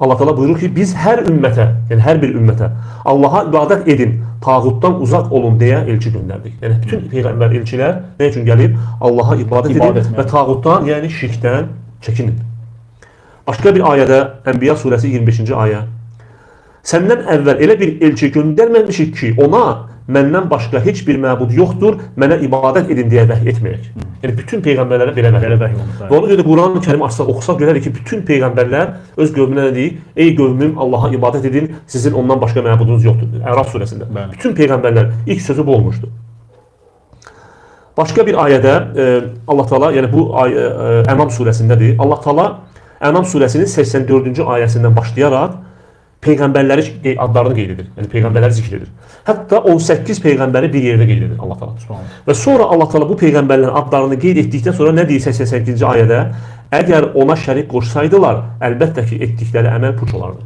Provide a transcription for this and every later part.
Allah Teala buyurur ki biz her ümmete, yani her bir ümmete Allah'a ibadet edin, tağuttan uzak olun diye elçi gönderdik. Yani bütün peygamber elçiler ne için gelip Allah'a ibadet edin ve tağuttan yani şirkten çekinin. Başka bir ayədə Enbiya suresi 25. ayə. Səndən əvvəl elə bir elçi göndərməmişik ki, ona məndən başqa heç bir məbud yoxdur, mənə ibadət edin deyə vəhy etməyək. Yəni bütün peyğəmbərlərə belə vəhy olunur. Və ona görə də Quran-ı Kərim açsaq, oxusaq görərik ki, bütün peyğəmbərlər öz qövmünə nə deyir? Ey qövmüm, Allaha ibadət edin, sizin ondan başqa məbudunuz yoxdur. Əraf surəsində. Bütün peyğəmbərlər ilk sözü bu olmuşdur. Başqa bir ayədə Allah Teala, yəni bu Ənam surəsindədir. Allah Teala Ənam surəsinin 84-cü ayəsindən başlayaraq peyğəmbərləri adlarını qeyd edir. Yəni peyğəmbərləri zikr edir. Hətta 18 peyğəmbəri bir yerdə qeyd edir Allah Teala. Və sonra Allah Teala bu peyğəmbərlərin adlarını qeyd etdikdən sonra nə deyir 88-ci ayədə? Əgər ona şərik qoşsaydılar, əlbəttə ki, etdikləri əməl puç olardı.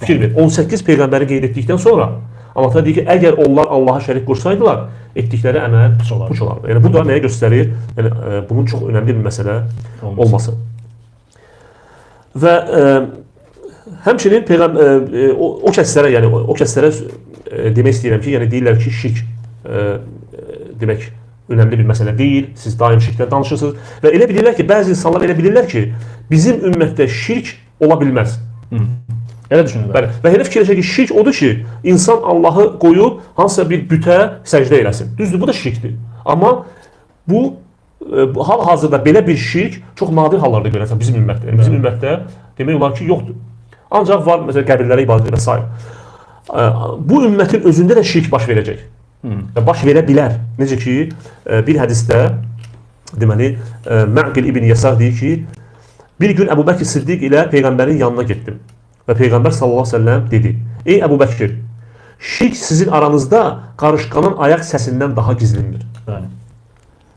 Fikir ver, 18 peyğəmbəri qeyd etdikdən sonra Allah Teala deyir ki, əgər onlar Allaha şərik qoşsaydılar, etdikləri əməl puç olardı. Yəni bu da nəyə göstərir? Yəni bunun çox önəmli bir məsələ olması. Və həmçinin o kəslərə, yəni o kəslərə demək istəyirəm ki, yəni deyirlər ki, şirk demək önəmli bir məsələ deyil, siz daim şirkdən danışırsınız və elə bilirlər ki, bəzi insanlar elə bilirlər ki, bizim ümmətdə şirk ola bilməz. Elə düşünürlər. Bəli. Və elə fikirləşir ki, şirk odur ki, insan Allahı qoyub hansısa bir bütə səcdə eləsin. Düzdür, bu da şirkdir. Amma bu hal-hazırda belə bir şirk çox nadir hallarda görəcəm bizim ümmətdə. Yəni bizim ümmətdə demək olar ki, yoxdur. Ancaq var, məsələn, qəbirlərə ibadət və s. Bu ümmətin özündə də şirk baş verəcək. Baş verə bilər. Necə ki, bir hədisdə deməli, Məqil ibn Yəsar deyir ki, bir gün Əbu Bəkir Siddiq ilə Peyğəmbərin yanına getdim. Və Peyğəmbər sallallahu aleyhi ve sellem dedi, ey Əbu Bəkir, şirk sizin aranızda qarışqanın ayaq səsindən daha gizlindir.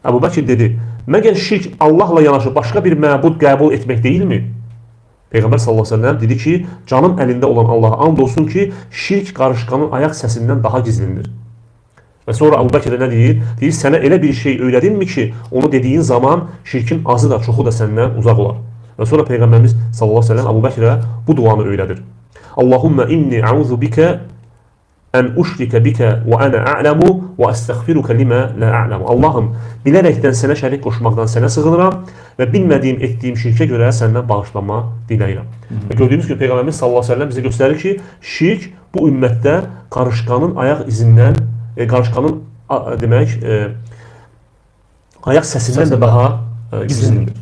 Əbu Bəkir dedi, məgər şirk Allahla yanaşı başqa bir məbud qəbul etmək deyilmi? Peyğəmbər sallallahu aleyhi ve sellem dedi ki, canım əlində olan Allaha and olsun ki, şirk qarışqanın ayaq səsindən daha gizlindir. Və sonra Əbu Bəkir nə deyir? Deyir, sənə elə bir şey öyrədinmi ki, onu dediyin zaman şirkin azı da çoxu da səndən uzaq olar. Və sonra Peyğəmbərimiz sallallahu aleyhi ve sellem Əbu Bəkirə bu duanı öyrədir. Allahumma inni a'udhu bika ən uşrikə bikə və ənə a'ləmu və əstəğfirukə limə lə a'ləmu. Allahım, bilərəkdən sənə şərik qoşmaqdan sənə sığınıram və bilmədiyim, etdiyim şirkə görə səndən bağışlanma diləyirəm. Və gördüyümüz kimi Peyğəmbərimiz sallallahu aleyhi ve sellem bizə göstərir ki, şirk bu ümmətdə qarışqanın ayaq izindən, qarışqanın demək, ayaq səsindən də daha gizlindir.